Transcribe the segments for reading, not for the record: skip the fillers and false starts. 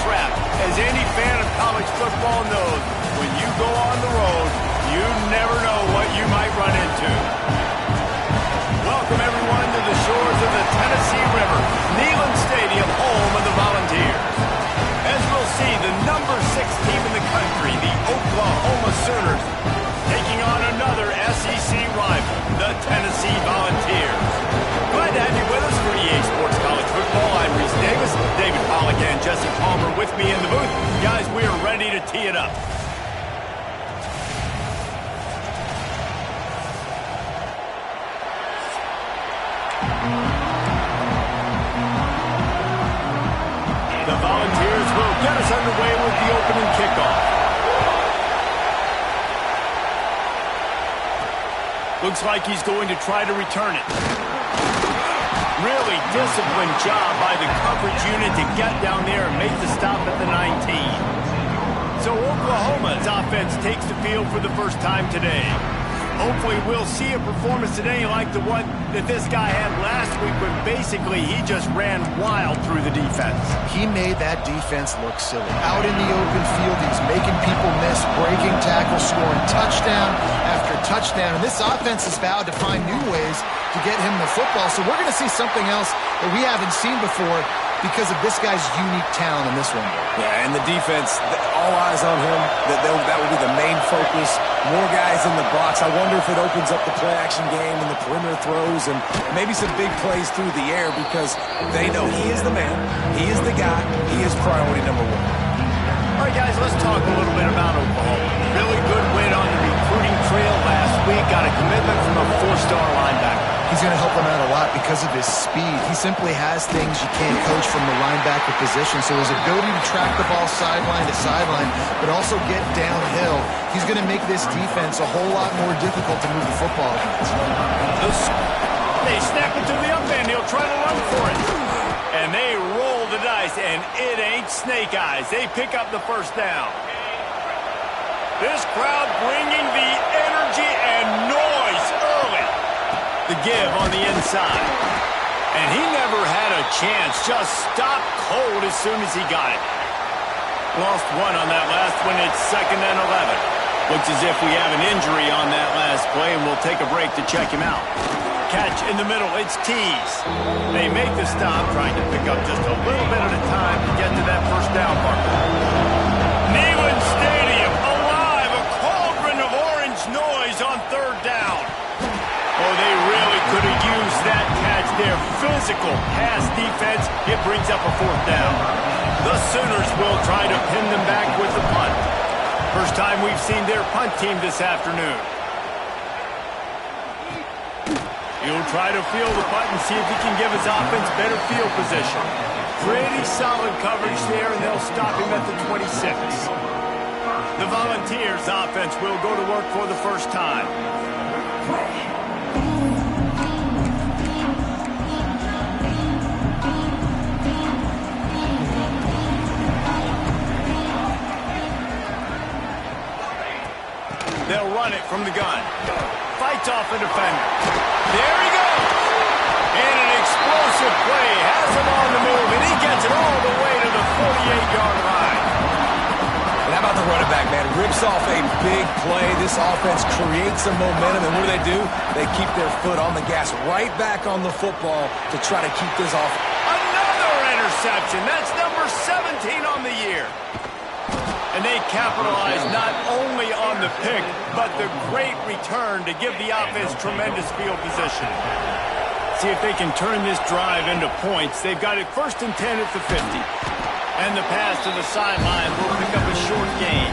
trap. As any fan of college football knows, when you go on the road, you never know what you might run into. Welcome, everyone, to the shores of the Tennessee River, Neyland Stadium, home of the Volunteers. As we'll see, the number 6 team in the country, the Oklahoma Sooners, taking on another SEC rival, the Tennessee Volunteers. Glad to have you with us for EA Sports College Football. I'm Reese Davis, David Pollack and Jesse Palmer with me in the booth. Guys, we are ready to tee it up. The Volunteers will get us underway with the opening kickoff. Looks like he's going to try to return it. Really disciplined job by the coverage unit to get down there and make the stop at the 19. So Oklahoma's offense takes the field for the first time today. Hopefully we'll see a performance today like the one that this guy had last week when basically he just ran wild through the defense. He made that defense look silly. Out in the open field, he's making people miss, breaking tackles, scoring touchdown after touchdown. And this offense has vowed to find new ways to get him the football. So we're going to see something else that we haven't seen before because of this guy's unique talent in this one. Yeah, and the defense, all eyes on him. That will be the main focus. More guys in the box. I wonder if it opens up the play-action game and the perimeter throws and maybe some big plays through the air because they know he is the man, he is the guy, he is priority number 1. All right, guys, let's talk a little bit about Oklahoma. Really good win on the recruiting trail last week. Got a commitment from a 4-star linebacker. He's going to help them out a lot because of his speed. He simply has things you can't coach from the linebacker position. So his ability to track the ball sideline to sideline, but also get downhill, he's going to make this defense a whole lot more difficult to move the football against. They snap it to the up end. He'll try to run for it. And they roll the dice, and it ain't snake eyes. They pick up the first down. This crowd bringing the energy and noise early. The give on the inside. And he never had a chance. Just stopped cold as soon as he got it. Lost one on that last one. It's 2nd and 11. Looks as if we have an injury on that last play, and we'll take a break to check him out. Catch in the middle. It's Tees. They make the stop, trying to pick up just a little bit at a time to get to that first down marker. Neyland Stadium alive. A cauldron of orange noise on 3rd down. Oh, they really could have used that catch there. Physical pass defense. It brings up a 4th down. The Sooners will try to pin them back with the punt. First time we've seen their punt team this afternoon. He'll try to field the punt and see if he can give his offense better field position. Pretty solid coverage there, and they'll stop him at the 26. The Volunteers offense will go to work for the first time. They'll run it from the gun. Fights off a defender. There he goes. And an explosive play. Has him on the move, and he gets it all the way to the 48-yard line. And how about the running back, man? Rips off a big play. This offense creates some momentum, and what do? They keep their foot on the gas right back on the football to try to keep this off. Another interception. That's number 17 on the year. And they capitalize not only on the pick, but the great return to give the offense tremendous field position. See if they can turn this drive into points. They've got it 1st and 10 at the 50. And the pass to the sideline will pick up a short gain.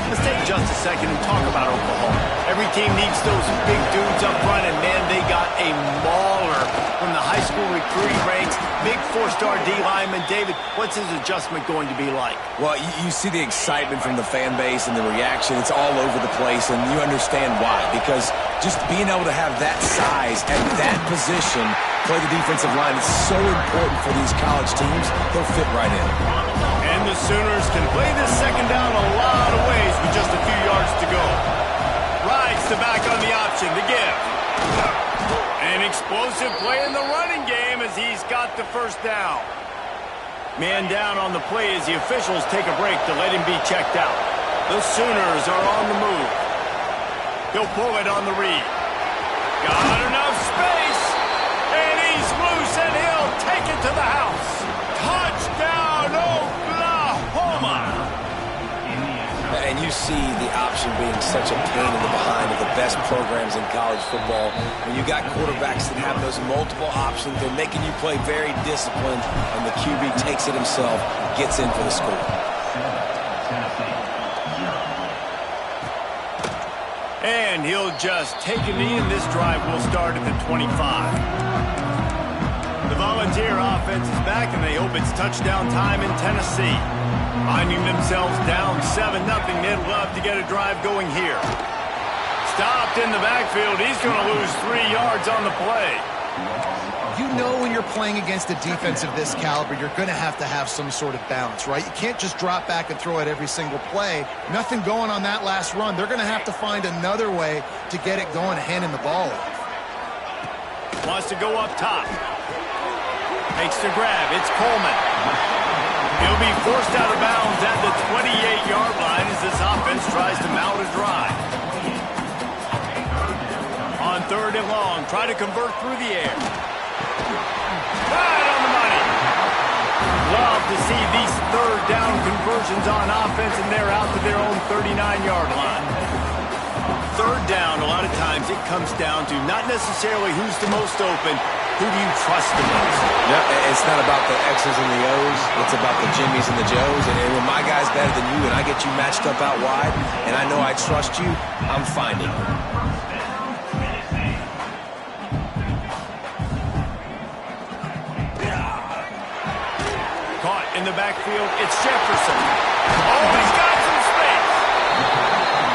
Let's take just a second and talk about Oklahoma. Every team needs those big dudes up front, and man, they got a mauler from the high school recruiting ranks. Big 4-star D lineman. David, what's his adjustment going to be like? Well, you see the excitement from the fan base and the reaction. It's all over the place, and you understand why. Because just being able to have that size at that position, play the defensive line, is so important for these college teams. He'll fit right in. And the Sooners can play this 2nd down a lot of ways with just a few yards to go. Rides the back on the option, the give. An explosive play in the running game as he's got the first down. Man down on the play as the officials take a break to let him be checked out. The Sooners are on the move. He'll pull it on the read. Got enough space, and he's loose, and he'll take it to the house. Touchdown, Oklahoma! And you see the option being such a pain in the behind of the best programs in college football. When you got quarterbacks that have those multiple options, they're making you play very disciplined, and the QB takes it himself, gets in for the score. And he'll just take a knee, and this drive will start at the 25. The Volunteer offense is back, and they hope it's touchdown time in Tennessee. Finding themselves down 7-0, they'd love to get a drive going here. Stopped in the backfield. He's going to lose 3 yards on the play. You know when you're playing against a defense of this caliber, you're going to have some sort of balance, right? You can't just drop back and throw it every single play. Nothing going on that last run. They're going to have to find another way to get it going, handing the ball off. Wants to go up top. Makes the grab. It's Coleman. He'll be forced out of bounds at the 28-yard line as this offense tries to mount a drive. On 3rd and long, try to convert through the air. Right on the money. Love to see these 3rd down conversions on offense, and they're out to their own 39-yard line. 3rd down, a lot of times it comes down to not necessarily who's the most open, who do you trust the most? Yeah, it's not about the X's and the O's. It's about the Jimmies and the Joes. And when my guy's better than you and I get you matched up out wide and I know I trust you, I'm finding you. Caught in the backfield, it's Jefferson. Oh, he's got some space.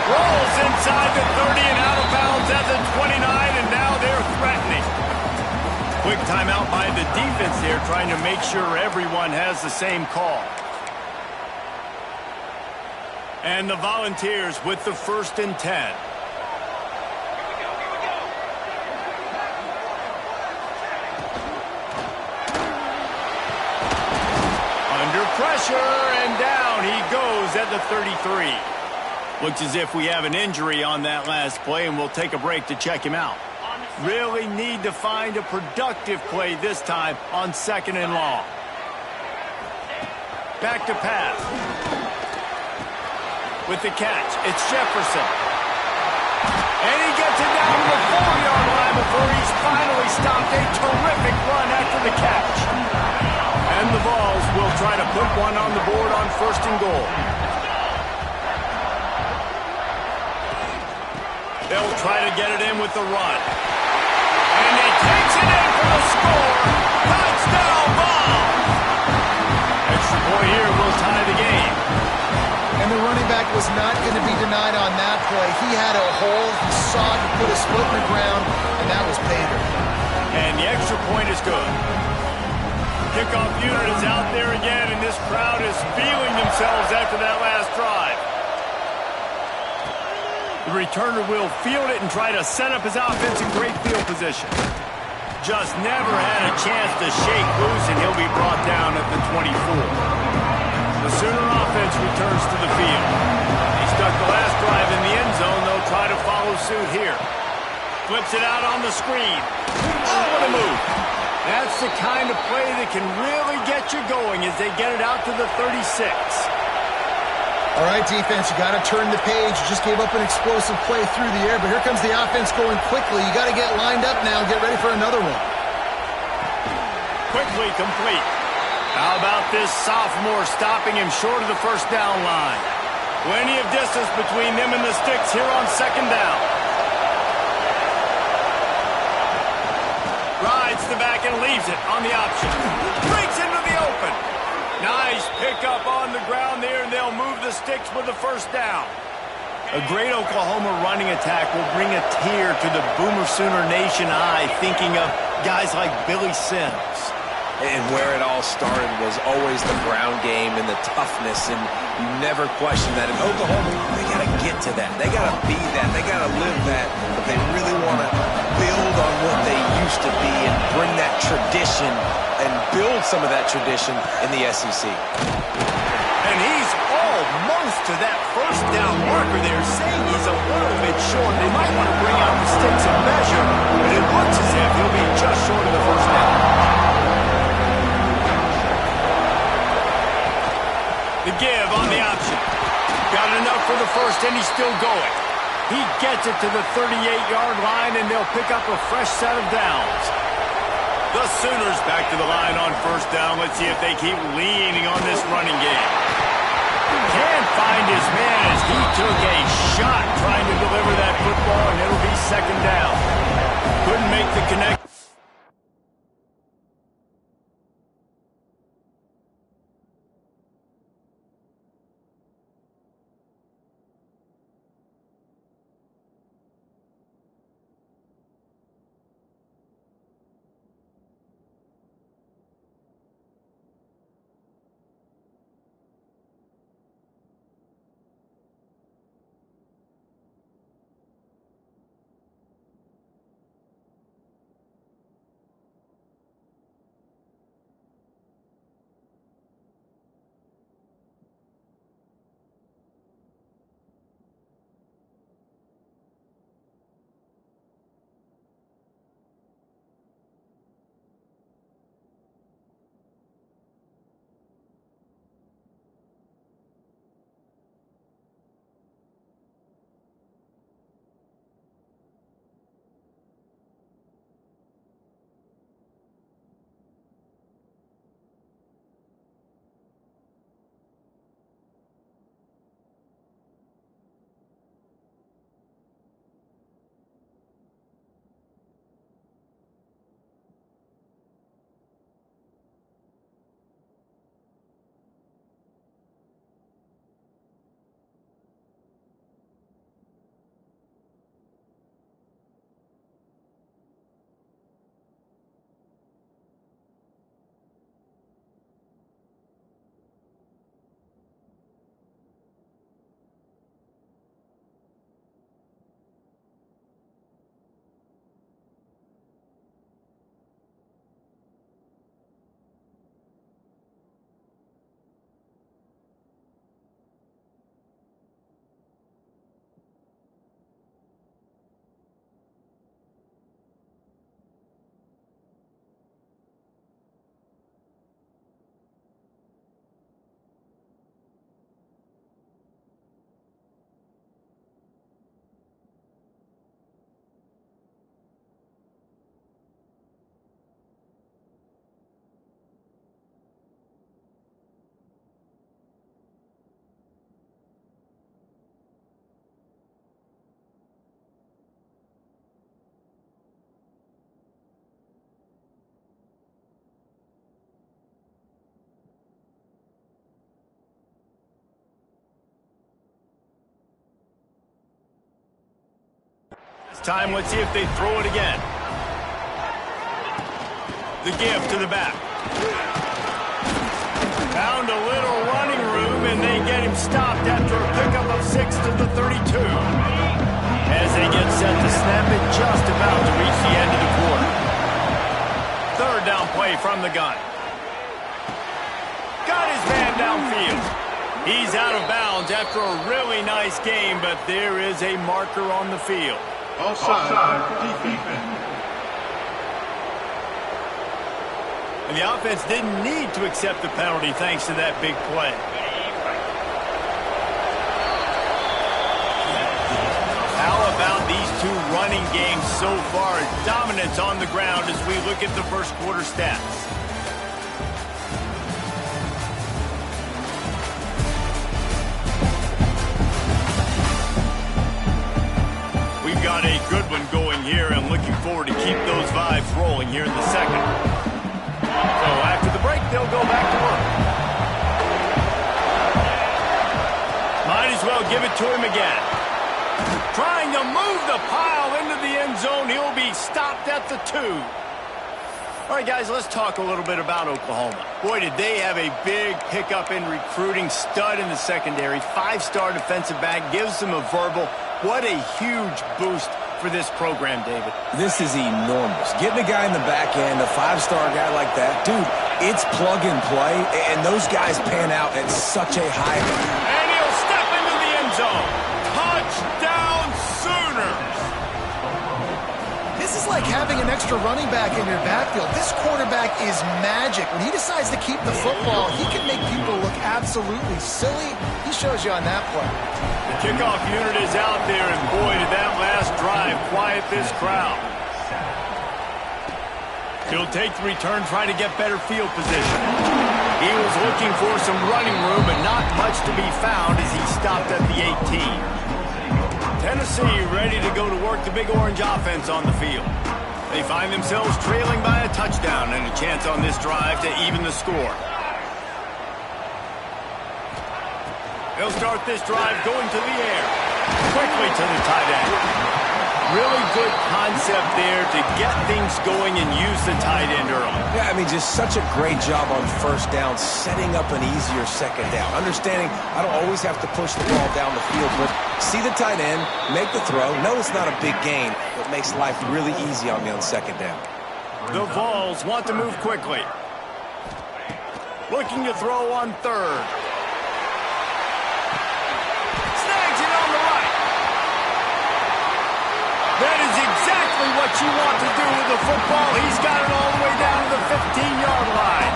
Rolls inside the 30 and out of bounds at the 29, and now they're threatening. Quick timeout by the defense there, trying to make sure everyone has the same call. And the Volunteers with the 1st and 10. Under pressure, and down he goes at the 33. Looks as if we have an injury on that last play, and we'll take a break to check him out. Really need to find a productive play this time on 2nd and long. Back to pass. With the catch, it's Jefferson. And he gets it down to the 4-yard line before he's finally stopped. A terrific run after the catch. And the Vols will try to put one on the board on 1st and goal. They'll try to get it in with the run. And he takes it in for the score. Touchdown, Vols! Extra point here will tie the game. And the running back was not going to be denied on that play. He had a hole, he sought to put his foot in the ground, and that was pay dirt. And the extra point is good. Kickoff unit is out there again, and this crowd is feeling themselves after that last drive. The returner will field it and try to set up his offense in great field position. Just never had a chance to shake loose, and he'll be brought down at the 24. The Sooner offense returns to the field. He stuck the last drive in the end zone. They'll try to follow suit here. Flips it out on the screen. Oh, what a move. That's the kind of play that can really get you going as they get it out to the 36. All right, defense, you got to turn the page. You just gave up an explosive play through the air, but here comes the offense going quickly. You got to get lined up now, get ready for another one. Quickly complete. How about this sophomore stopping him short of the 1st down line? Plenty of distance between them and the sticks here on 2nd down. Rides the back and leaves it on the option. Breaks into the open. Nice pickup on the ground there, and they'll move the sticks with the 1st down. A great Oklahoma running attack will bring a tear to the Boomer Sooner Nation eye, thinking of guys like Billy Sims. And where it all started was always the ground game and the toughness, and you never question that. In Oklahoma, they got to get to that. They got to be that. They got to live that. But they really want to build on what they used to be and bring that tradition and build some of that tradition in the SEC. And he's almost to that first down marker there, saying he's a little bit short. They might want to bring out the sticks and measure, but it looks as if he'll be just short of the first down. The give on the option. Got enough for the first, and he's still going. He gets it to the 38-yard line, and they'll pick up a fresh set of downs. The Sooners back to the line on first down. Let's see if they keep leaning on this running game. Can't find his man as he took a shot trying to deliver that football, and it'll be second down. Couldn't make the connection. Time, let's see if they throw it again. The give to the back. Found a little running room, and they get him stopped after a pickup of 6 to the 32. As they get set to snap it, just about to reach the end of the quarter. Third down play from the gun. Got his man downfield. He's out of bounds after a really nice game, but there is a marker on the field. Offside, defense. And the offense didn't need to accept the penalty thanks to that big play. How about these two running games so far? Dominance on the ground as we look at the first quarter stats. We've got a good one going here, and looking forward to keep those vibes rolling here in the second. So after the break, they'll go back to work. Might as well give it to him again. Trying to move the pile into the end zone. He'll be stopped at the 2. All right, guys, let's talk a little bit about Oklahoma. Boy, did they have a big pickup in recruiting. Stud in the secondary. 5-star defensive back. Gives them a verbal. What a huge boost for this program, David. This is enormous. Getting a guy in the back end, a five-star guy like that, dude, it's plug and play, and those guys pan out at such a high level. And he'll step into the end zone. Touchdown Sooners! This is like having an extra running back in your backfield. This quarterback is magic. When he decides to keep the football, he can make people look absolutely silly. He shows you on that play. The kickoff unit is out there, and boy, did that last drive quiet this crowd. He'll take the return, trying to get better field position. He was looking for some running room, but not much to be found as he stopped at the 18. Tennessee ready to go to work the Big Orange offense on the field. They find themselves trailing by a touchdown and a chance on this drive to even the score. They'll start this drive going to the air. Quickly to the tight end. Really good concept there to get things going and use the tight end early. Yeah, I mean, just such a great job on first down, setting up an easier second down. Understanding I don't always have to push the ball down the field, but see the tight end, make the throw. No, it's not a big gain, but makes life really easy on me on second down. The Vols want to move quickly. Looking to throw on third. Snags it on the right. That is exactly what you want to do with the football. He's got it all the way down to the 15-yard line.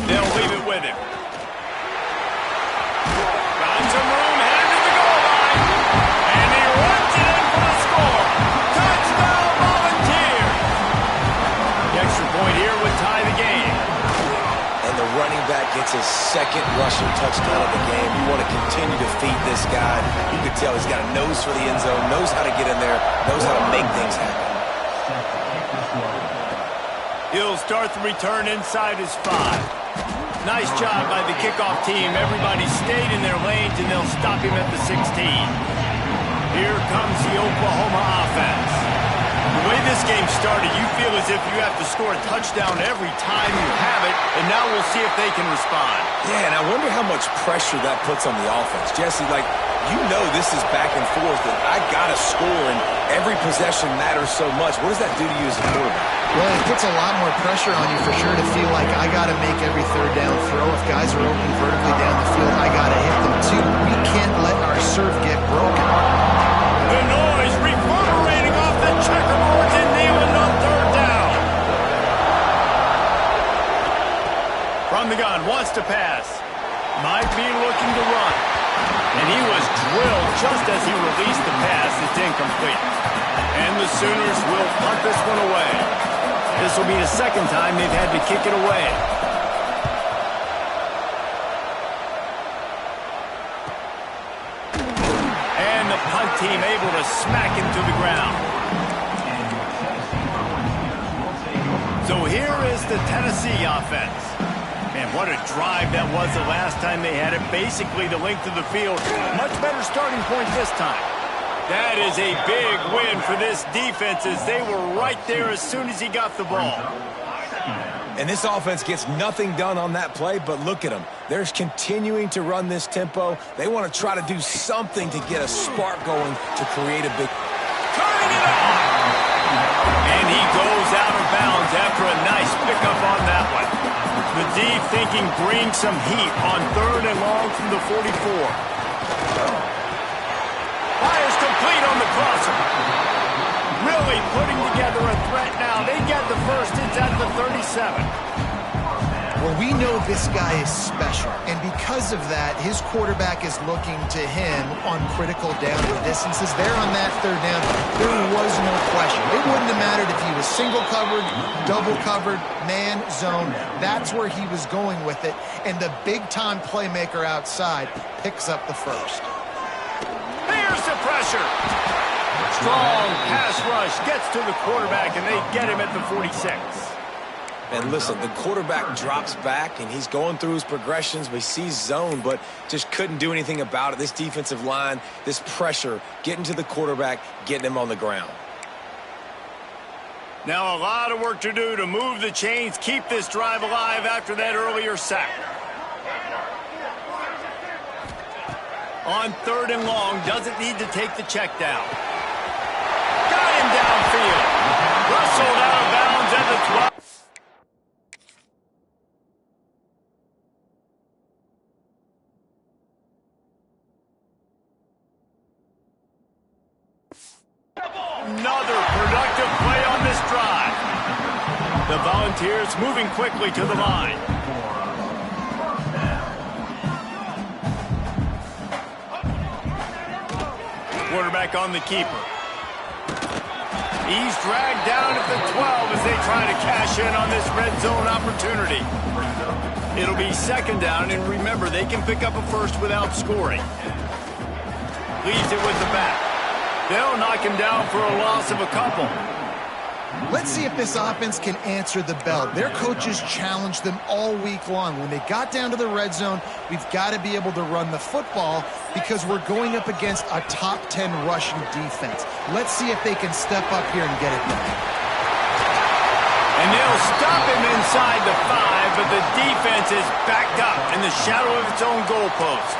They'll leave it with him. Got some room, headed to the goal line. And he runs it in for the score. Touchdown, Volunteers. The extra point here would tie the game. And the running back gets his second rushing touchdown of the game. You want to continue to feed this guy. You can tell he's got a nose for the end zone, knows how to get in there, knows how to make things happen. He'll start the return inside his 5. Nice job by the kickoff team. Everybody stayed in their lanes, and they'll stop him at the 16. Here comes the Oklahoma offense. The way this game started, you feel as if you have to score a touchdown every time you have it, and now we'll see if they can respond. Yeah, and I wonder how much pressure that puts on the offense. Jesse, like, you know this is back and forth, and I got to score, and every possession matters so much. What does that do to you as a quarterback? Well, it puts a lot more pressure on you for sure to feel like I got to make every third down throw. If guys are open vertically down the field, I got to hit them too. We can't let our serve get broken. The noise reverberating off the checkerboards and Neyland on third down. From the gun, wants to pass. Might be looking to run. And he was drilled just as he released the pass. It's incomplete. And the Sooners will punt this one away. This will be the second time they've had to kick it away. And the punt team able to smack him to the ground. So here is the Tennessee offense. Man, what a drive that was the last time they had it. Basically the length of the field. Much better starting point this time. That is a big win for this defense as they were right there as soon as he got the ball. And this offense gets nothing done on that play, but look at them. They're continuing to run this tempo. They want to try to do something to get a spark going to create a big... Turning it on! And he goes out of bounds after a nice pickup on that one. The D thinking bring some heat on third and long from the 44. Fires complete on the crosser. Really putting together a threat now. They get the first. It's at the 37. Well, we know this guy is special, and because of that, his quarterback is looking to him on critical down and distances. There on that third down, there was no question. It wouldn't have mattered if he was single covered, double covered, man, zone. That's where he was going with it, and the big-time playmaker outside picks up the first. Here's the pressure. Strong pass rush gets to the quarterback, and they get him at the 46. And listen, the quarterback drops back, and he's going through his progressions. We see zone, but just couldn't do anything about it. This defensive line, this pressure, getting to the quarterback, getting him on the ground. Now a lot of work to do to move the chains, keep this drive alive after that earlier sack. On 3rd and long, doesn't need to take the check down. Got him downfield. Rustled out of bounds at the 12. Another productive play on this drive. The Volunteers moving quickly to the line. Quarterback on the keeper. He's dragged down at the 12 as they try to cash in on this red zone opportunity. It'll be 2nd down, and remember, they can pick up a first without scoring. Leaves it with the back. They'll knock him down for a loss of a couple. Let's see if this offense can answer the bell. Their coaches challenged them all week long. When they got down to the red zone, we've got to be able to run the football because we're going up against a top 10 rushing defense. Let's see if they can step up here and get it done. And they'll stop him inside the 5, but the defense is backed up in the shadow of its own goalpost.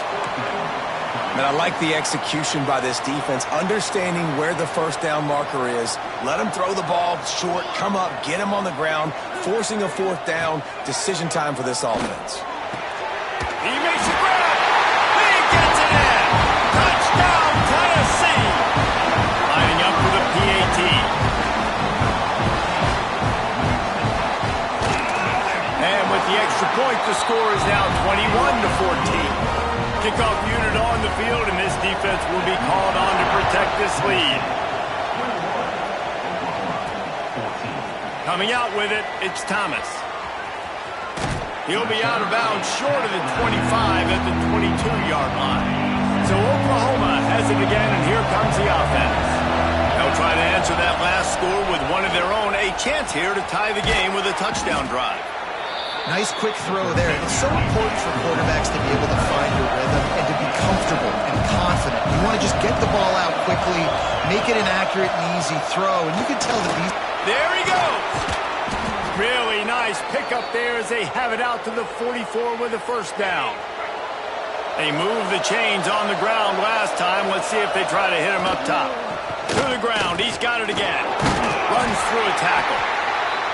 And I like the execution by this defense, understanding where the 1st down marker is. Let them throw the ball short, come up, get him on the ground, forcing a 4th down. Decision time for this offense. He makes a grab. He gets it in. Touchdown, Tennessee. Lining up for the PAT. And with the extra point, the score is now 21-14. Kickoff unit on the field, and this defense will be called on to protect this lead. Coming out with it, it's Thomas. He'll be out of bounds short of the 25 at the 22-yard line. So Oklahoma has it again, and here comes the offense. They'll try to answer that last score with one of their own, a chance here to tie the game with a touchdown drive. Nice quick throw there. It's so important for quarterbacks to be able to find your rhythm and to be comfortable and confident. You want to just get the ball out quickly, make it an accurate and easy throw, and you can tell that these... There he goes! Really nice pickup there as they have it out to the 44 with a 1st down. They moved the chains on the ground last time. Let's see if they try to hit him up top. To the ground. He's got it again. Runs through a tackle.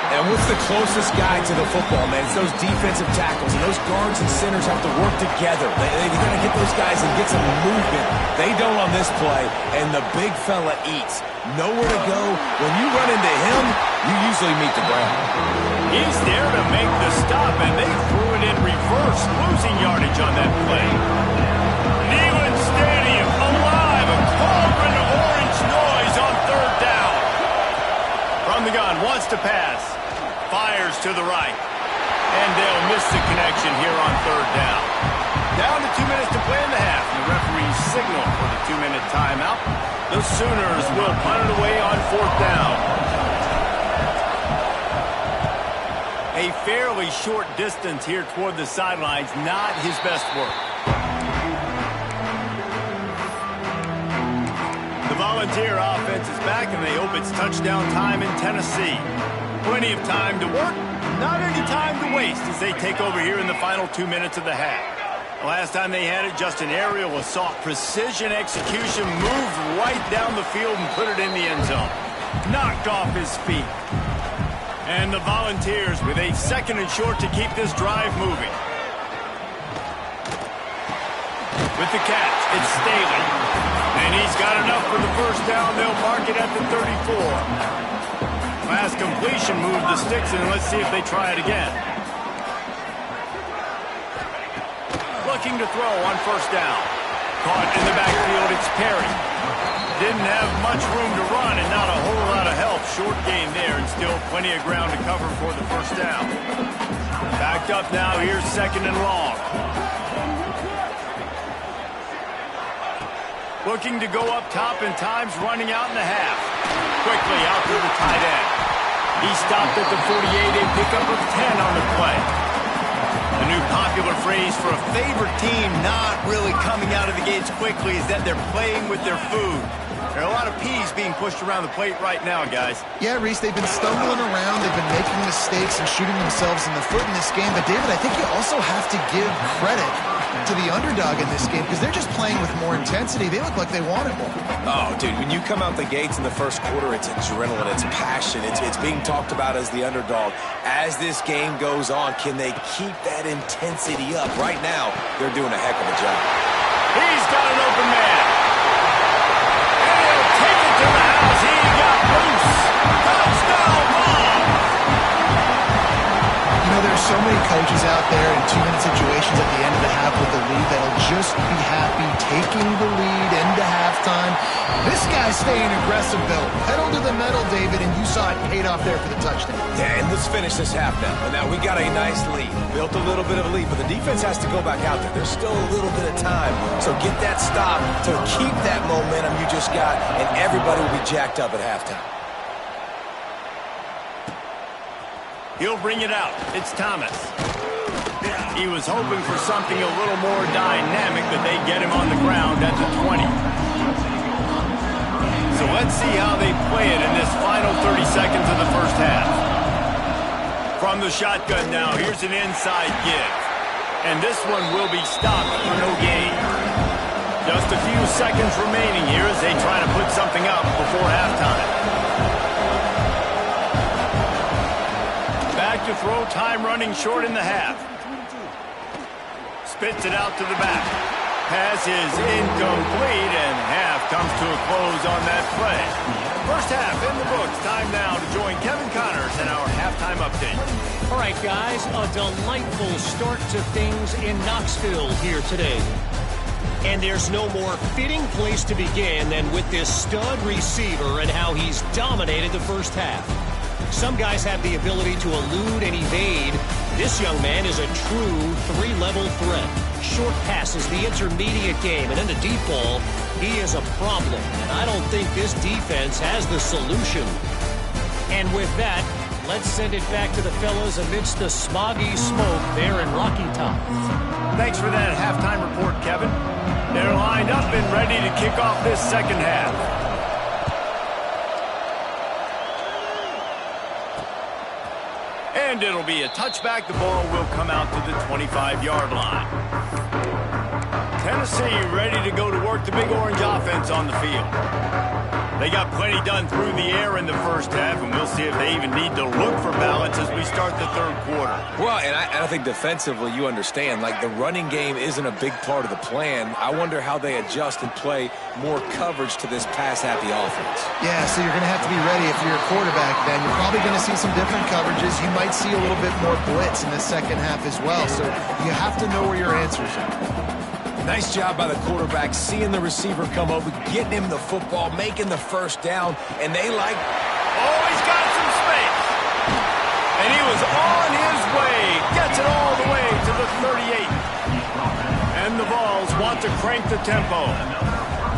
And what's the closest guy to the football, man? It's those defensive tackles, and those guards and centers have to work together. They got to get those guys and get some movement. They don't on this play, and the big fella eats. Nowhere to go. When you run into him, you usually meet the ground. He's there to make the stop, and they threw it in reverse, losing yardage on that play. Neyland Stadium alive, a cauldron of orange noise on 3rd down. From the gun, wants to pass. Fires to the right. And they'll miss the connection here on 3rd down. Down to 2 minutes to play in the half. The referee's signal for the 2-minute timeout. The Sooners will punt it away on 4th down. A fairly short distance here toward the sidelines. Not his best work. The Volunteer offense is back, and they hope it's touchdown time in Tennessee. Plenty of time to work, not any time to waste as they take over here in the final 2 minutes of the half. The last time they had it, just an aerial assault, precision execution, moved right down the field and put it in the end zone. Knocked off his feet. And the Volunteers with a 2nd and short to keep this drive moving. With the catch, it's Staley. And he's got enough for the 1st down. They'll mark it at the 34. Last completion moved the sticks, and let's see if they try it again. Looking to throw on 1st down. Caught in the backfield, it's Perry. Didn't have much room to run and not a whole lot of help. Short gain there, and still plenty of ground to cover for the 1st down. Backed up now, here's 2nd and long. Looking to go up top, and time's running out in the half. Quickly out to the tight end. He stopped at the 48, a pickup of 10 on the play. A new popular phrase for a favorite team not really coming out of the gates quickly is that they're playing with their food. There are a lot of P's being pushed around the plate right now, guys. Yeah, Reese, they've been stumbling around. They've been making mistakes and shooting themselves in the foot in this game. But, David, I think you also have to give credit to the underdog in this game because they're just playing with more intensity. They look like they want it more. Oh, dude, when you come out the gates in the first quarter, it's adrenaline, it's passion, it's being talked about as the underdog. As this game goes on, can they keep that intensity up? Right now, they're doing a heck of a job. He's got an open man. And he'll take it to the house. He got loose. Touchdown ball. You know, there's so many coaches out there in 2-minute situations at the end of the half with the lead that'll just be happy taking the lead into halftime. This guy's staying aggressive, though. Pedal to the metal, David, and you saw it paid off there for the touchdown. Yeah, and let's finish this half now. And now we got a nice lead. Built a little bit of a lead, but the defense has to go back out there. There's still a little bit of time. So get that stop to keep that momentum you just got, and everybody will be jacked up at halftime. He'll bring it out. It's Thomas. He was hoping for something a little more dynamic, but they get him on the ground at the 20. So let's see how they play it in this final 30 seconds of the first half. From the shotgun now, here's an inside give. And this one will be stopped for no gain. Just a few seconds remaining here as they try to put something up before halftime. Back to throw, time running short in the half. Spits it out to the back. Pass is incomplete, and half comes to a close on that play. First half in the books. Time now to join Kevin Connors in our halftime update. All right, guys, a delightful start to things in Knoxville here today. And there's no more fitting place to begin than with this stud receiver and how he's dominated the first half. Some guys have the ability to elude and evade. This young man is a true three-level threat. Short passes, the intermediate game, and then the deep ball, he is a problem. And I don't think this defense has the solution. And with that, let's send it back to the fellas amidst the smoggy smoke there in Rocky Top. Thanks for that halftime report, Kevin. They're lined up and ready to kick off this second half. And it'll be a touchback. The ball will come out to the 25-yard line. Tennessee ready to go to work the Big Orange offense on the field. They got plenty done through the air in the first half, and we'll see if they even need to look for balance as we start the third quarter. Well, and I think defensively you understand, like the running game isn't a big part of the plan. I wonder how they adjust and play more coverage to this pass-happy offense. Yeah, so you're going to have to be ready if you're a quarterback then. You're probably going to see some different coverages. You might see a little bit more blitz in the second half as well. So you have to know where your answers are. Nice job by the quarterback, seeing the receiver come over, getting him the football, making the first down, and they like... Oh, he's got some space. And he was on his way. Gets it all the way to the 38. And the Vols want to crank the tempo.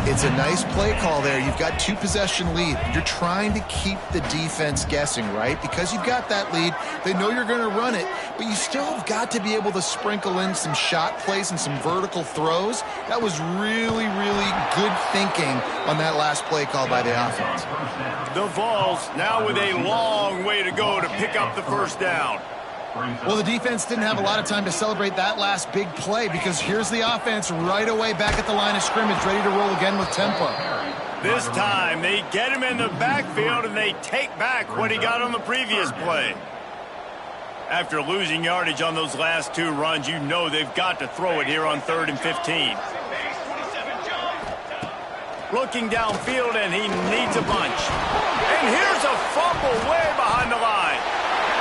It's a nice play call there. You've got 2-possession lead. You're trying to keep the defense guessing, right? Because you've got that lead. They know you're going to run it, but you still have got to be able to sprinkle in some shot plays and some vertical throws. That was really, really good thinking on that last play call by the offense. The Vols now with a long way to go to pick up the first down. Well, the defense didn't have a lot of time to celebrate that last big play because here's the offense right away back at the line of scrimmage, ready to roll again with tempo. This time, they get him in the backfield, and they take back what he got on the previous play. After losing yardage on those last two runs, you know they've got to throw it here on 3rd and 15. Looking downfield, and he needs a bunch. And here's a fumble way behind the line.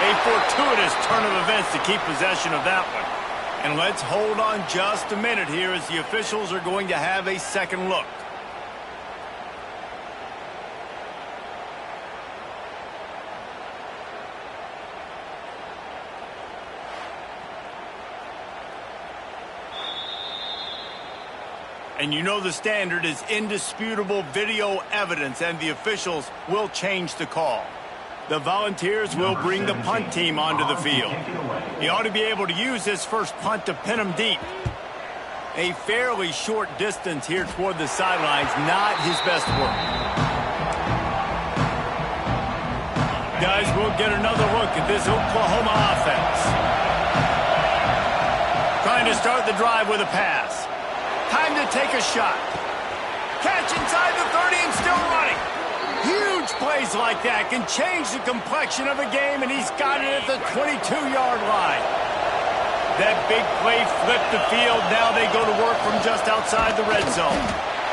A fortuitous turn of events to keep possession of that one. And let's hold on just a minute here as the officials are going to have a second look. And you know the standard is indisputable video evidence, and the officials will change the call. The Volunteers will bring the punt team onto the field. He ought to be able to use his first punt to pin him deep. A fairly short distance here toward the sidelines, not his best work. Guys, we'll get another look at this Oklahoma offense. Trying to start the drive with a pass. Time to take a shot. Catch inside the 30 and still running. Huge plays like that can change the complexion of a game, and he's got it at the 22-yard line. That big play flipped the field. Now they go to work from just outside the red zone.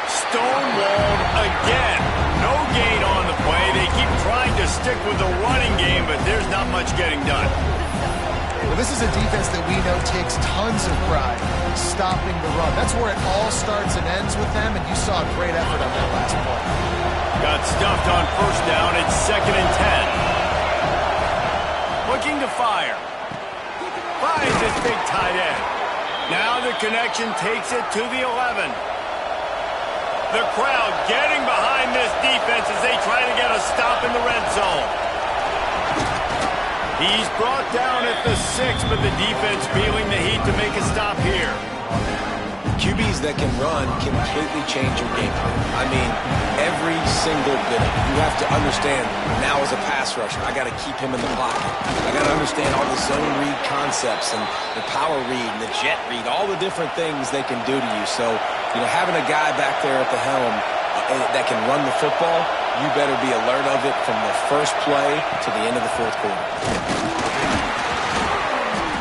Stonewalled again. No gain on the play. They keep trying to stick with the running game, but there's not much getting done. Well, this is a defense that we know takes tons of pride stopping the run. That's where it all starts and ends with them, and you saw a great effort on that last play. Got stuffed on first down. It's 2nd and 10. Looking to fire. Finds his big tight end. Now the connection takes it to the 11. The crowd getting behind this defense as they try to get a stop in the red zone. He's brought down at the 6, but the defense feeling the heat to make a stop here. QBs that can run completely change your game plan. I mean, every single bit of it. You have to understand, now as a pass rusher, I got to keep him in the pocket. I got to understand all the zone read concepts and the power read and the jet read, all the different things they can do to you. So, having a guy back there at the helm that can run the football, you better be alert of it from the first play to the end of the fourth quarter.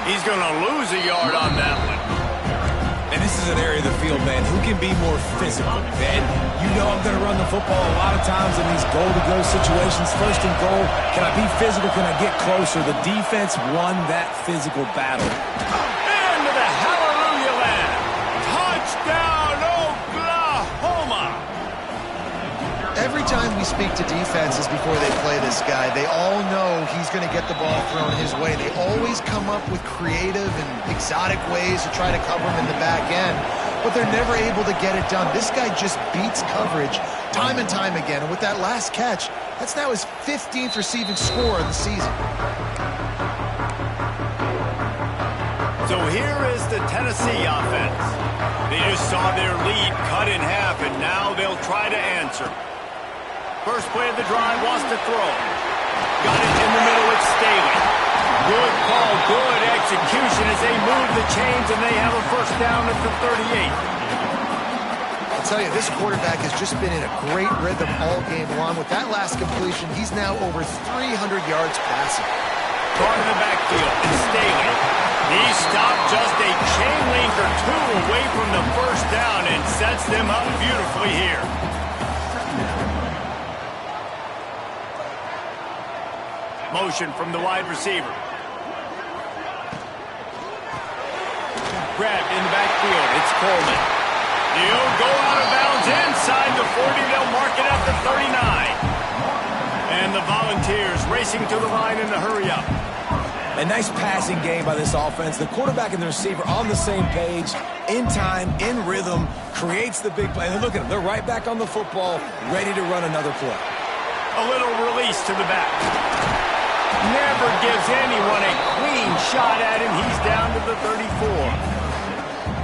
He's going to lose a yard on that one. And this is an area of the field, man, who can be more physical. And I'm going to run the football a lot of times in these goal-to-go situations. 1st and goal, can I be physical? Can I get closer? The defense won that physical battle. Into the hallelujah land. Touchdown, Oklahoma. Every time we speak to defenses before they play this guy, they all know he's going to get the ball thrown his way. They always come up with creative and exotic ways to try to cover him in the back end, but they're never able to get it done. This guy just beats coverage time and time again, and with that last catch, that's now his 15th receiving score of the season. So here is the Tennessee offense. They just saw their lead cut in half, and now they'll try to answer. First play of the drive, wants to throw. Got it in the middle, it's Staley. Good call, good execution as they move the chains, and they have a first down at the 38. I'll tell you, this quarterback has just been in a great rhythm all game long. With that last completion, he's now over 300 yards passing. Caught in the backfield, and Staley. He stopped just a chain link or two away from the first down and sets them up beautifully here. Motion from the wide receiver. Grabbed in the backfield. It's Coleman. He'll go out of bounds inside the 40. They'll mark it at the 39. And the Volunteers racing to the line in the hurry up. A nice passing game by this offense. The quarterback and the receiver on the same page, in time, in rhythm, creates the big play. And look at them. They're right back on the football, ready to run another play. A little release to the back. Never gives anyone a clean shot at him. He's down to the 34.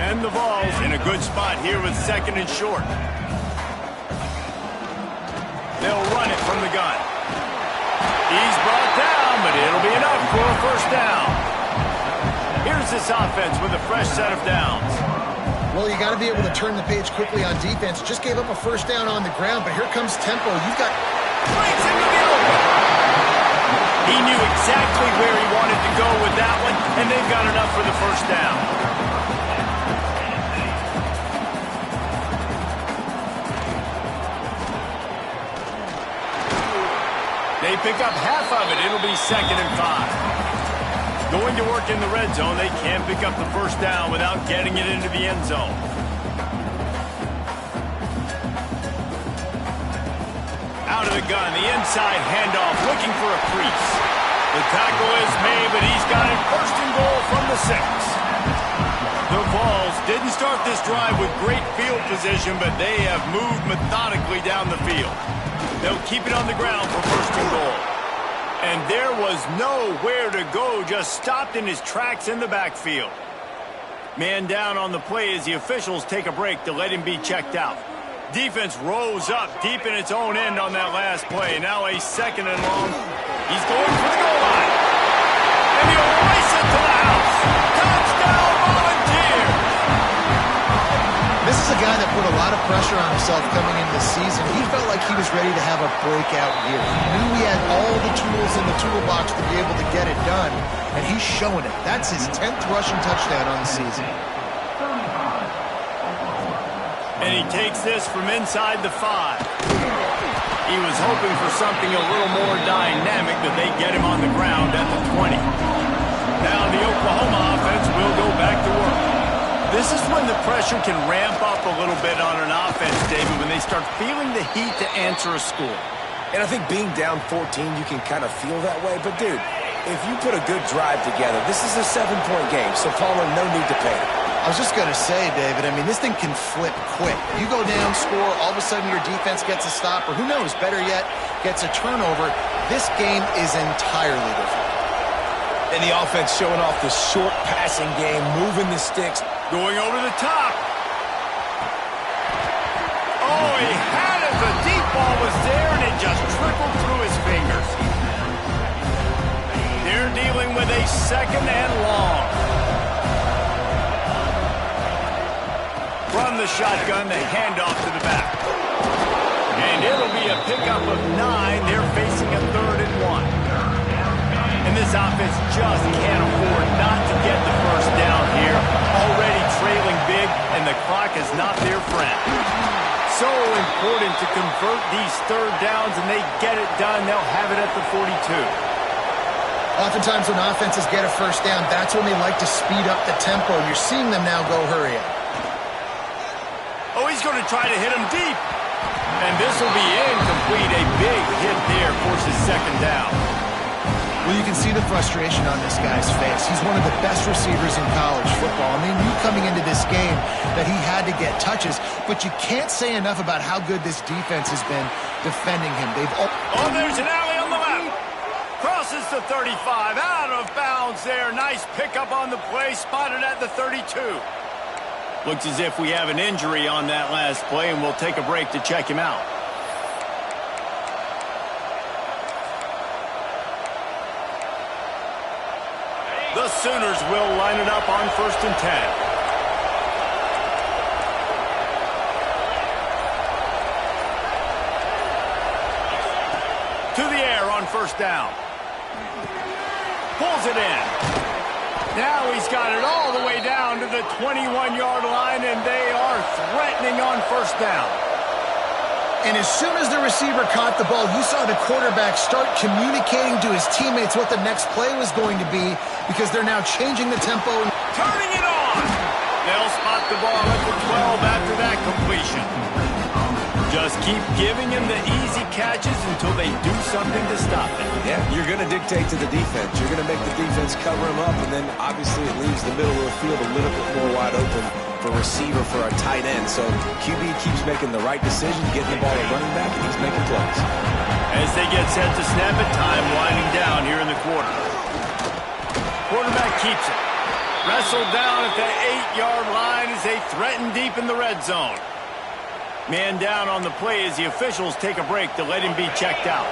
And the Vols in a good spot here with 2nd and short. They'll run it from the gun. He's brought down, but it'll be enough for a first down. Here's this offense with a fresh set of downs. Well, you got to be able to turn the page quickly on defense. Just gave up a first down on the ground, but here comes tempo. You've got... Breaks into the open. He knew exactly where he wanted to go with that one, and they've got enough for the first down. They pick up half of it. It'll be 2nd and 5. Going to work in the red zone. They can't pick up the first down without getting it into the end zone. Out of the gun, the inside handoff, looking for a crease. The tackle is made, but he's got it 1st and goal from the 6. The Vols didn't start this drive with great field position, but they have moved methodically down the field. They'll keep it on the ground for 1st and goal. And there was nowhere to go, just stopped in his tracks in the backfield. Man down on the play as the officials take a break to let him be checked out. Defense rose up deep in its own end on that last play. Now a 2nd and long. He's going for the goal line. And he'll race it to the house. Touchdown, Volunteers! This is a guy that put a lot of pressure on himself coming into the season. He felt like he was ready to have a breakout year. He knew he had all the tools in the toolbox to be able to get it done, and he's showing it. That's his 10th rushing touchdown on the season. And he takes this from inside the 5. He was hoping for something a little more dynamic, but they get him on the ground at the 20. Now the Oklahoma offense will go back to work. This is when the pressure can ramp up a little bit on an offense, David, when they start feeling the heat to answer a score. And I think being down 14, you can kind of feel that way. But, dude, if you put a good drive together, this is a 7-point game, so Palmer, no need to panic. I was just going to say, David, I mean, this thing can flip quick. You go down, score, all of a sudden your defense gets a stop, or who knows, better yet, gets a turnover. This game is entirely different. And the offense showing off the short passing game, moving the sticks. Going over the top. Oh, he had it. The deep ball was there, and it just trickled through his fingers. They're dealing with a 2nd and long. From the shotgun, the handoff to the back. And it'll be a pickup of 9. They're facing a 3rd and 1. And this offense just can't afford not to get the first down here. Already trailing big, and the clock is not their friend. So important to convert these 3rd downs, and they get it done. They'll have it at the 42. Oftentimes when offenses get a first down, that's when they like to speed up the tempo. You're seeing them now go hurry up. Oh, he's going to try to hit him deep. And this will be incomplete. A big hit there forces 2nd down. Well, you can see the frustration on this guy's face. He's one of the best receivers in college football, and they knew coming into this game that he had to get touches, but you can't say enough about how good this defense has been defending him. Oh, there's an alley on the left. Crosses the 35, out of bounds there. Nice pickup on the play, spotted at the 32. Looks as if we have an injury on that last play, and we'll take a break to check him out. The Sooners will line it up on 1st and 10. To the air on 1st down. Pulls it in. Now he's got it all the way down to the 21-yard line, and they are threatening on 1st down. And as soon as the receiver caught the ball, you saw the quarterback start communicating to his teammates what the next play was going to be, because they're now changing the tempo. Turning it on. They'll spot the ball at the 12 after that completion. Just keep giving him the easy catches until they do something to stop it. Yeah, you're going to dictate to the defense. You're going to make the defense cover him up, and then obviously it leaves the middle of the field a little bit more wide open for receiver, for a tight end. So QB keeps making the right decision, getting the ball to running back, and he's making plays. As they get set to snap it, time winding down here in the quarter. Quarterback keeps it. Wrestled down at the 8-yard line as they threaten deep in the red zone. Man down on the play as the officials take a break to let him be checked out.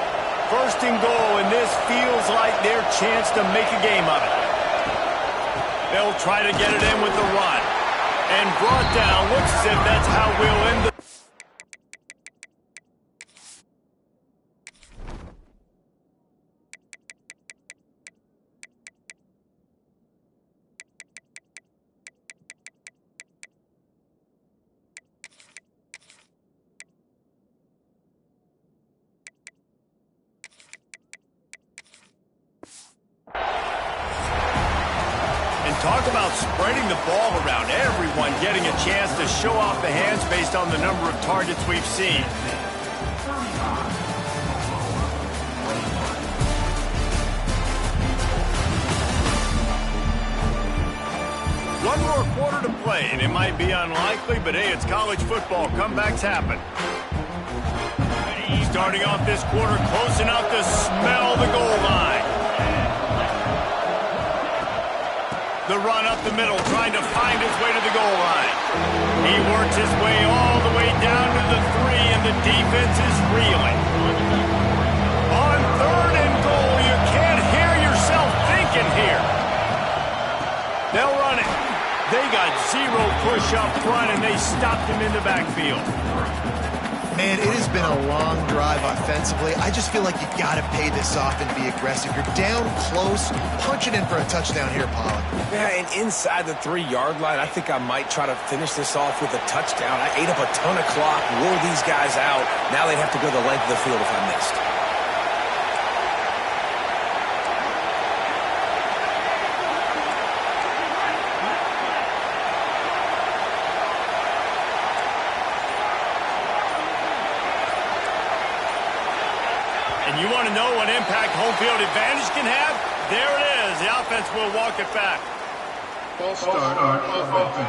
1st and goal, and this feels like their chance to make a game of it. They'll try to get it in with the run. And brought down. Looks as if that's how we'll end the... Talk about spreading the ball around. Everyone getting a chance to show off the hands based on the number of targets we've seen. One more quarter to play, and it might be unlikely, but hey, it's college football. Comebacks happen. Starting off this quarter close enough to smell the goal line. The run up the middle, trying to find his way to the goal line. He works his way all the way down to the 3, and the defense is reeling. On 3rd and goal, you can't hear yourself thinking here. They'll run it. They got 0 push up front, and they stopped him in the backfield. Man, it has been a long drive offensively. I just feel like you got to pay this off and be aggressive. You're down close. Punch it in for a touchdown here, Pollard. Yeah, and inside the 3-yard line, I think I might try to finish this off with a touchdown. I ate up a ton of clock, wore these guys out. Now they'd have to go the length of the field if I missed. And you want to know what impact home field advantage can have? There it is. The offense will walk it back. False start offense.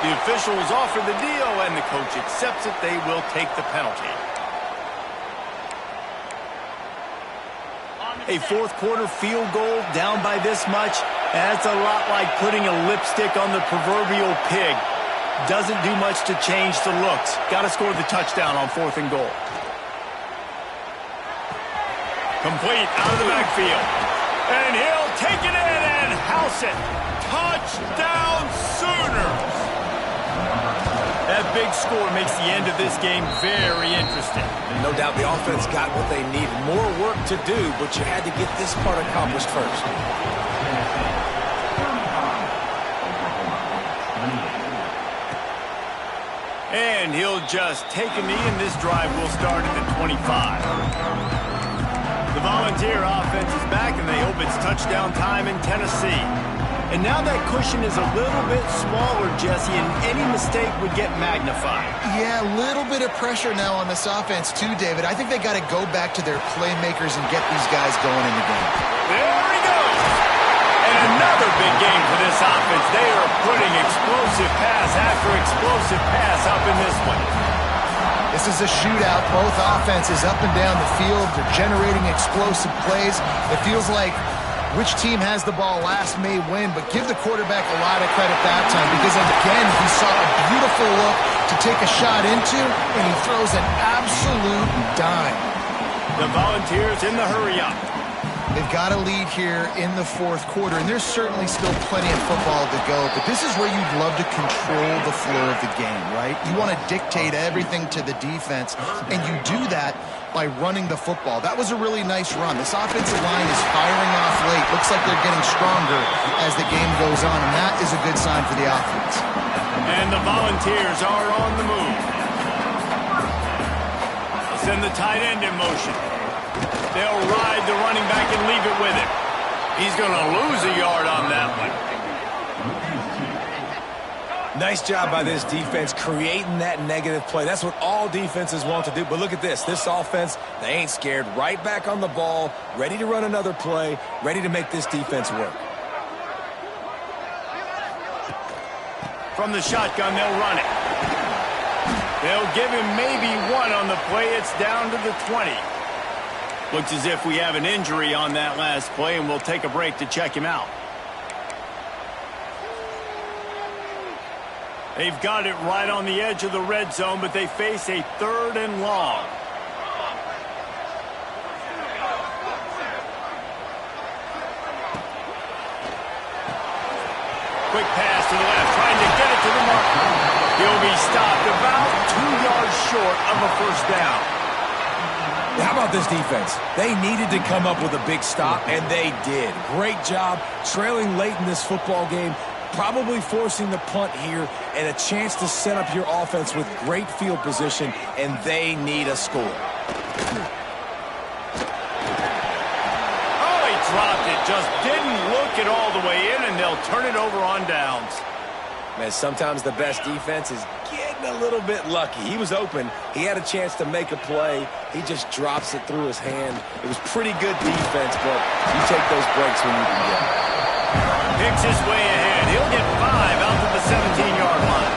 The officials offer the deal, and the coach accepts it. They will take the penalty. A fourth-quarter field goal down by this much, that's a lot like putting a lipstick on the proverbial pig. Doesn't do much to change the looks. Got to score the touchdown on 4th and goal. Complete out of the backfield. And he'll take it in and house it. Touchdown Sooners. That big score makes the end of this game very interesting. No doubt the offense got what they needed. More work to do, but you had to get this part accomplished first. And he'll just take a knee, and this drive will start at the 25. The Volunteer offense is back, and they hope it's touchdown time in Tennessee. And now that cushion is a little bit smaller, Jesse, and any mistake would get magnified. Yeah, a little bit of pressure now on this offense too, David. I think they got to go back to their playmakers and get these guys going in the game. There he goes. And another big game for this offense. They are putting explosive pass after explosive pass up in this one. This is a shootout. Both offenses up and down the field. They're generating explosive plays. It feels like which team has the ball last may win, but give the quarterback a lot of credit that time because, again, he saw a beautiful look to take a shot into, and he throws an absolute dime. The Volunteers in the hurry-up. They've got a lead here in the 4th quarter, and there's certainly still plenty of football to go, but this is where you'd love to control the flow of the game, right? You want to dictate everything to the defense, and you do that by running the football. That was a really nice run. This offensive line is firing off late. Looks like they're getting stronger as the game goes on, and that is a good sign for the offense. And the Volunteers are on the move. They'll send the tight end in motion. They'll ride the running back and leave it with him. He's going to lose a yard on that one. Nice job by this defense creating that negative play. That's what all defenses want to do. But look at this. This offense, they ain't scared. Right back on the ball, ready to run another play, ready to make this defense work. From the shotgun, they'll run it. They'll give him maybe one on the play. It's down to the 20. Looks as if we have an injury on that last play, and we'll take a break to check him out. They've got it right on the edge of the red zone, but they face a 3rd and long. Quick pass to the left, trying to get it to the mark. He'll be stopped about 2 yards short of a first down. How about this defense? They needed to come up with a big stop, and they did. Great job trailing late in this football game, probably forcing the punt here, and a chance to set up your offense with great field position, and they need a score. Oh, he dropped it. Just didn't look it all the way in, and they'll turn it over on downs. Man, sometimes the best defense is getting a little bit lucky. He was open. He had a chance to make a play. He just drops it through his hand. It was pretty good defense, but you take those breaks when you can get it. Picks his way ahead. He'll get 5 out to the 17-yard line.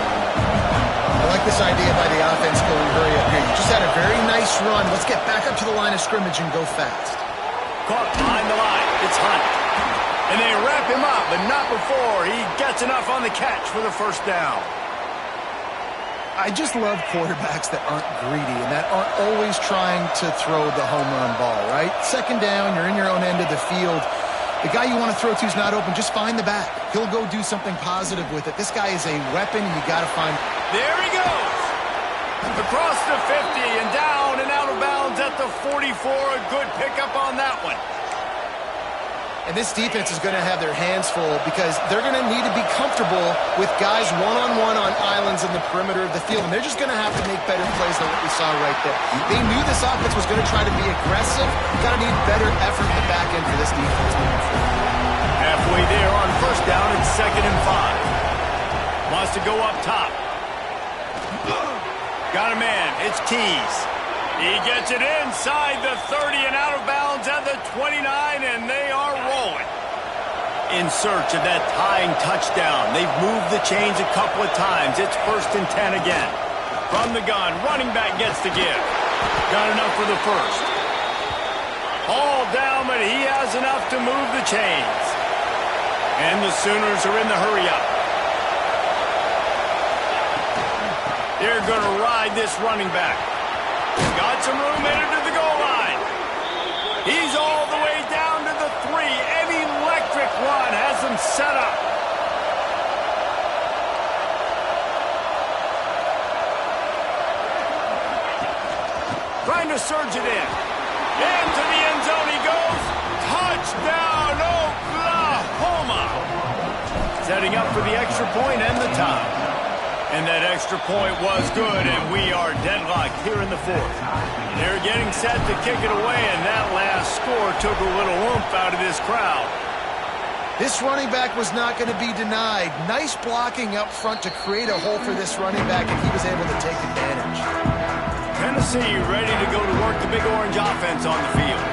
I like this idea by the offense going hurry up here. You just had a very nice run. Let's get back up to the line of scrimmage and go fast. Caught behind the line. It's Hunt. And they wrap him up, but not before he gets enough on the catch for the first down. I just love quarterbacks that aren't greedy and that aren't always trying to throw the home run ball, right? Second down, you're in your own end of the field. The guy you want to throw to is not open. Just find the back. He'll go do something positive with it. This guy is a weapon, and you got to find. There he goes. Across the 50 and down and out of bounds at the 44. A good pickup on that one. And this defense is going to have their hands full because they're going to need to be comfortable with guys one-on-one on islands in the perimeter of the field. And they're just going to have to make better plays than what we saw right there. They knew this offense was going to try to be aggressive. You've got to need better effort in the back end for this defense. Halfway there on first down, it's 2nd and 5. Wants to go up top. Got a man. It's Keys. He gets it inside the 30 and out of bounds at the 29, and they are rolling. In search of that tying touchdown. They've moved the chains a couple of times. It's 1st and 10 again. From the gun, running back gets the give. Got enough for the first. All down, but he has enough to move the chains. And the Sooners are in the hurry-up. They're going to ride this running back. Got some room headed to the goal line. He's all the way down to the 3. An electric run has them set up. Trying to surge it in. Into the end zone he goes. Touchdown, Oklahoma. Setting up for the extra point and the tie. And that extra point was good, and we are deadlocked here in the 4th. They're getting set to kick it away, and that last score took a little oomph out of this crowd. This running back was not going to be denied. Nice blocking up front to create a hole for this running back, and he was able to take advantage. Tennessee ready to go to work the Big Orange offense on the field.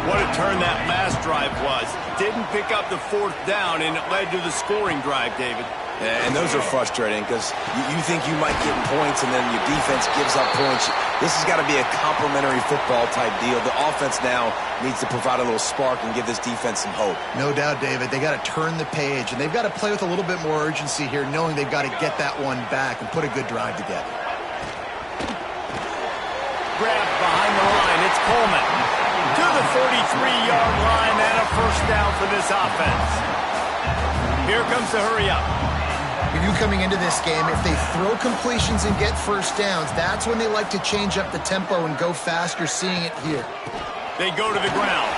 What a turn that last drive was. Didn't pick up the 4th down, and it led to the scoring drive, David. Yeah, and those are frustrating because you think you might get points and then your defense gives up points. This has got to be a complementary football type deal. The offense now needs to provide a little spark and give this defense some hope. No doubt, David. They got to turn the page, and they've got to play with a little bit more urgency here, knowing they've got to get that one back and put a good drive together. Grab behind the line. It's Coleman. To the 43-yard line and a first down for this offense. Here comes the hurry-up. You knew coming into this game, if they throw completions and get first downs, that's when they like to change up the tempo and go faster, seeing it here. They go to the ground.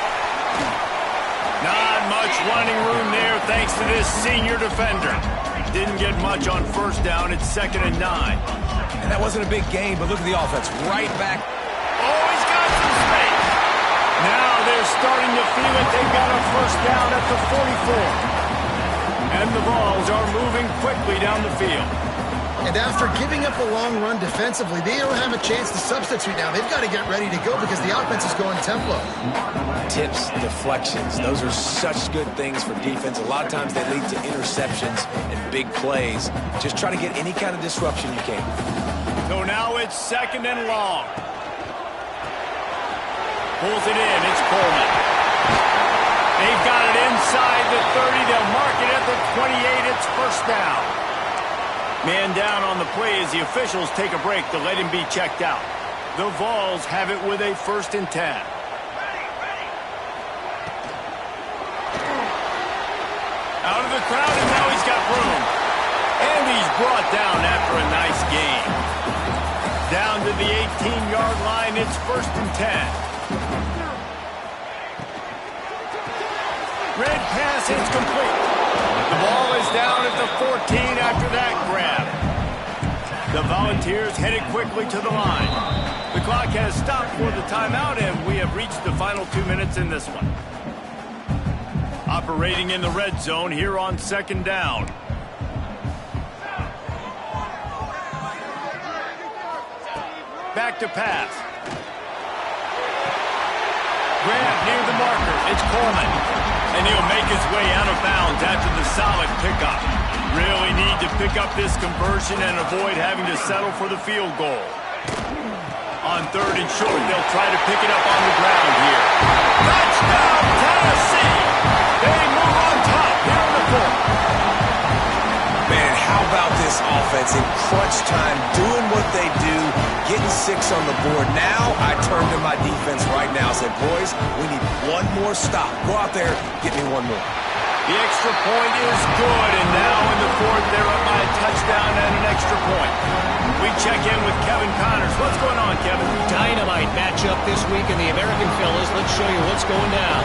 Not much running room there thanks to this senior defender. Didn't get much on first down. It's 2nd and 9. And that wasn't a big gain, but look at the offense. Right back. Oh, he's got some space. Now they're starting to feel it. They've got a first down at the 44. And the balls are moving quickly down the field. And after giving up a long run defensively, they don't have a chance to substitute now. They've got to get ready to go because the offense is going tempo. Tips, deflections, those are such good things for defense. A lot of times they lead to interceptions and big plays. Just try to get any kind of disruption you can. So now it's 2nd and long. Pulls it in. It's Coleman. They've got it inside the 30. They'll mark it at the 28. It's first down. Man down on the play as the officials take a break to let him be checked out. The Vols have it with a 1st and 10. Out of the crowd, and now he's got room. And he's brought down after a nice gain. Down to the 18-yard line. It's 1st and 10. Red pass, it's complete. The ball is down at the 14 after that grab. The Volunteers headed quickly to the line. The clock has stopped for the timeout, and we have reached the final 2 minutes in this one. Operating in the red zone here on 2nd down. Back to pass. Grab near the marker. It's Coleman. And he'll make his way out of bounds after the solid pickup. Really need to pick up this conversion and avoid having to settle for the field goal. On 3rd and short, they'll try to pick it up on the ground here. Touchdown, Tennessee! They move on offense in crunch time, doing what they do, getting 6 on the board. Now I turn to my defense right now and say, boys, we need one more stop. Go out there, get me one more. The extra point is good, and now in the fourth, they're up by a touchdown and an extra point. We check in with Kevin Connors. What's going on, Kevin? Dynamite matchup this week in the American, fellas. Let's show you what's going down.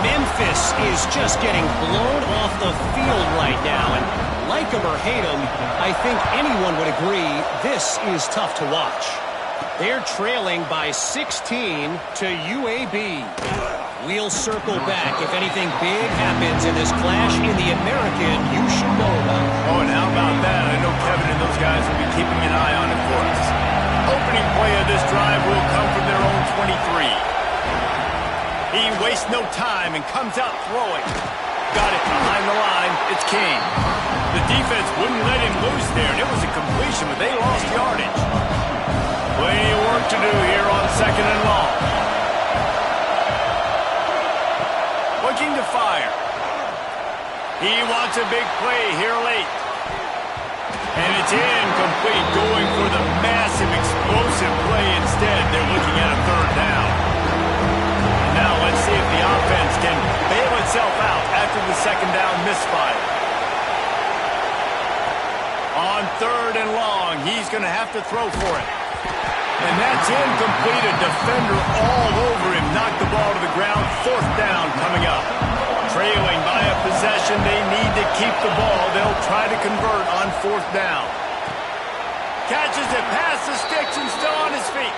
Memphis is just getting blown off the field right now, and like them or hate them, I think anyone would agree this is tough to watch. They're trailing by 16 to UAB. We'll circle back if anything big happens in this clash in the American you should know about. Oh, and how about that? I know Kevin and those guys will be keeping an eye on it for us. Opening play of this drive will come from their own 23. He wastes no time and comes out throwing. Got it behind the line. It's King. The defense wouldn't let him loose there, and it was a completion, but they lost yardage. Plenty of work to do here on 2nd and long. Looking to fire. He wants a big play here late. And it's incomplete, going for the massive explosive play instead. They're looking at a 3rd down. And now let's see if the offense can bail itself out after the 2nd down misfire. On 3rd and long, he's going to have to throw for it. And that's incomplete. A defender all over him. Knocked the ball to the ground. 4th down coming up. Trailing by a possession. They need to keep the ball. They'll try to convert on 4th down. Catches it past the sticks and still on his feet.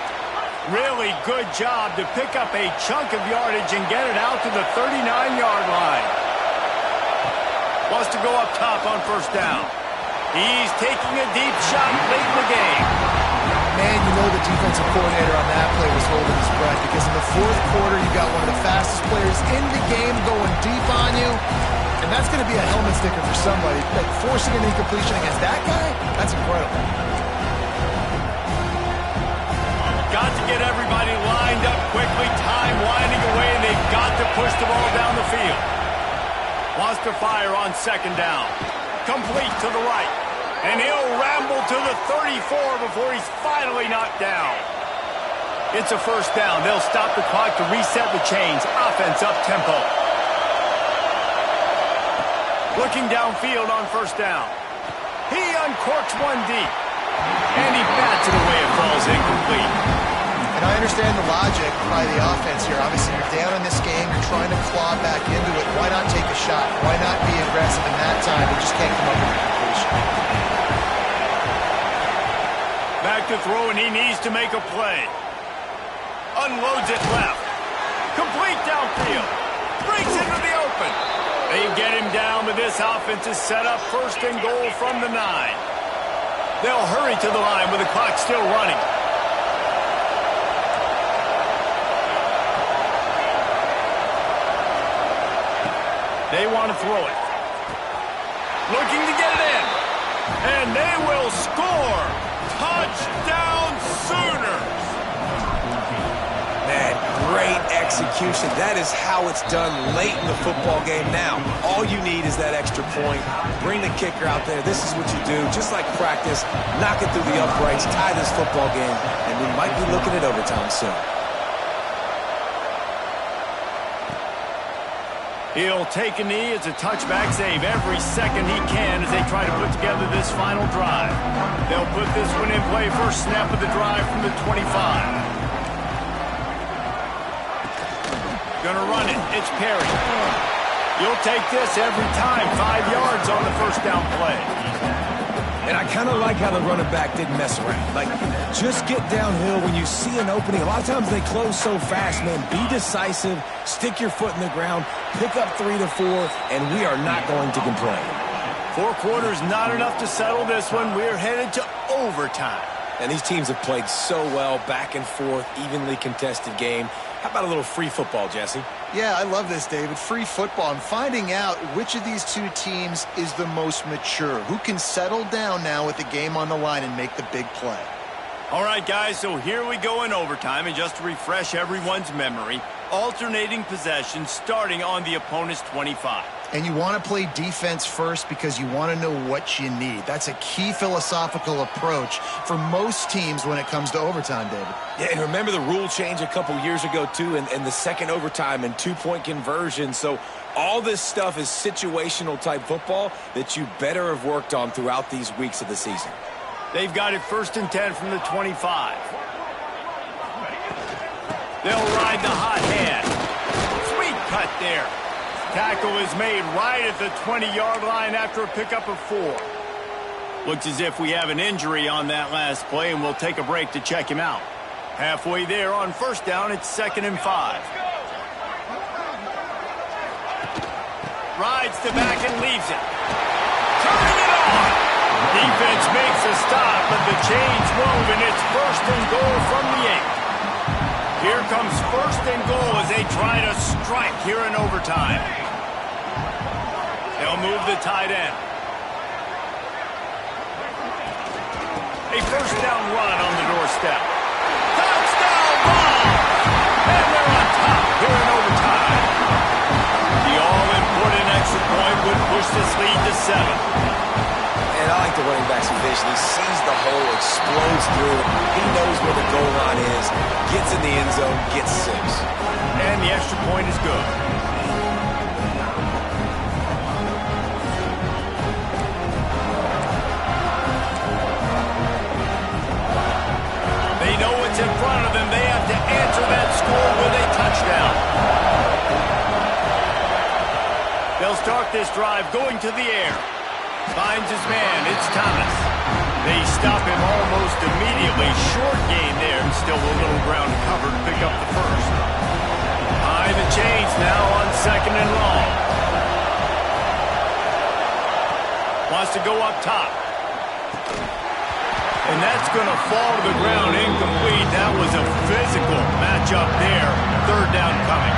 Really good job to pick up a chunk of yardage and get it out to the 39-yard line. Wants to go up top on 1st down. He's taking a deep shot late in the game. Man, you know the defensive coordinator on that play was holding his breath because in the 4th quarter, you got one of the fastest players in the game going deep on you, and that's going to be a helmet sticker for somebody. Like forcing an incompletion against that guy, that's incredible. Got to get everybody lined up quickly, time winding away, and they've got to push the ball down the field. Wants to fire on 2nd down. Complete to the right. And he'll ramble to the 34 before he's finally knocked down. It's a 1st down. They'll stop the clock to reset the chains. Offense up tempo. Looking downfield on 1st down. He uncorks one deep. And he bats it away. It falls incomplete. And I understand the logic by the offense here. Obviously, you're down in this game. You're trying to claw back into it. Why not take a shot? Why not be aggressive in that time? You just can't come up with a completion. Back to throw, and he needs to make a play. Unloads it left. Complete downfield. Breaks into the open. They get him down, but this offense is set up 1st and goal from the 9. They'll hurry to the line with the clock still running. They want to throw it. Looking to get it in. And they will score. Touchdown Sooners. Man, great execution. That is how it's done late in the football game now. All you need is that extra point. Bring the kicker out there. This is what you do. Just like practice, knock it through the uprights, tie this football game, and we might be looking at overtime soon. He'll take a knee. It's a touchback save every second he can as they try to put together this final drive. They'll put this one in play. First snap of the drive from the 25. Gonna run it. It's Perry. You'll take this every time. 5 yards on the 1st down play. And I kind of like how the running back didn't mess around. Like, just get downhill when you see an opening. A lot of times they close so fast, man. Be decisive, stick your foot in the ground, pick up 3 to 4, and we are not going to complain. 4 quarters, not enough to settle this one. We're headed to overtime. And these teams have played so well, back and forth, evenly contested game. How about a little free football, Jesse? Yeah, I love this, David. Free football. I'm finding out which of these two teams is the most mature. Who can settle down now with the game on the line and make the big play? All right, guys, so here we go in overtime. And just to refresh everyone's memory, alternating possessions starting on the opponent's 25. And you want to play defense first because you want to know what you need. That's a key philosophical approach for most teams when it comes to overtime, David. Yeah, and remember the rule change a couple years ago, too, and the second overtime and two-point conversion. So all this stuff is situational type football that you better have worked on throughout these weeks of the season. They've got it 1st and 10 from the 25. They'll ride the hot hand. Sweet cut there. Tackle is made right at the 20-yard line after a pickup of 4. Looks as if we have an injury on that last play, and we'll take a break to check him out. Halfway there on 1st down, it's 2nd and 5. Rides the back and leaves it. Turning it on. Defense makes a stop, but the chains move, and it's 1st and goal from the 8. Here comes 1st and goal as they try to strike here in overtime. They'll move the tight end. A 1st down run on the doorstep. Touchdown ball! And they're on top here in overtime. The all-important extra point would push this lead to 7. And I like the running back's vision. He sees the hole, explodes through it. He knows where the goal line is, gets in the end zone, gets 6. And the extra point is good. They know what's in front of them. They have to answer that score with a touchdown. They'll start this drive going to the air. Finds his man. It's Thomas. They stop him almost immediately. Short gain there, and still a little ground covered to pick up the 1st. High the chains now on 2nd and long. Wants to go up top. And that's going to fall to the ground incomplete. That was a physical matchup there. 3rd down coming.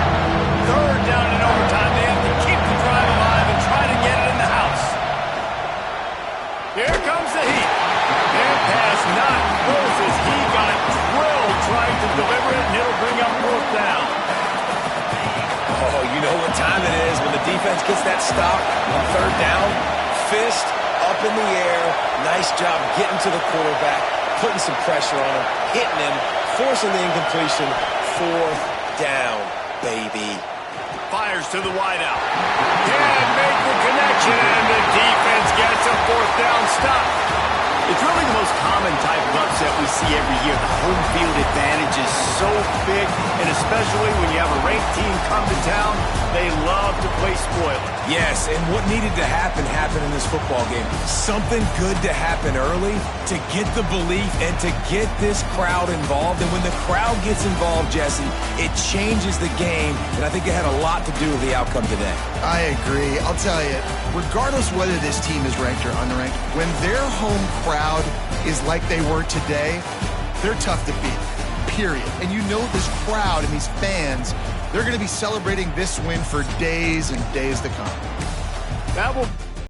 3rd down in overtime. They have to keep the drive alive and try to get it in the house. Here comes the heat. And pass not close as he got drilled trying to deliver it, and it'll bring up 4th down. Oh, you know what time it is when the defense gets that stop on 3rd down. Fist up in the air. Nice job getting to the quarterback, putting some pressure on him, hitting him, forcing the incompletion. 4th down, baby. Fires to the wideout. Can't make the connection, and the defense gets a 4th down stop. It's really the most common type of upset we see every year. The home field advantage is so big, and especially when you have a ranked team come to town, they love to play spoiler. Yes, and what needed to happen happened in this football game. Something good to happen early to get the belief and to get this crowd involved. And when the crowd gets involved, Jesse, it changes the game, and I think it had a lot to do with the outcome today. I agree. I'll tell you, regardless whether this team is ranked or unranked, when their home crowd is like they were today, they're tough to beat, period. And you know this crowd and these fans, they're going to be celebrating this win for days and days to come. That will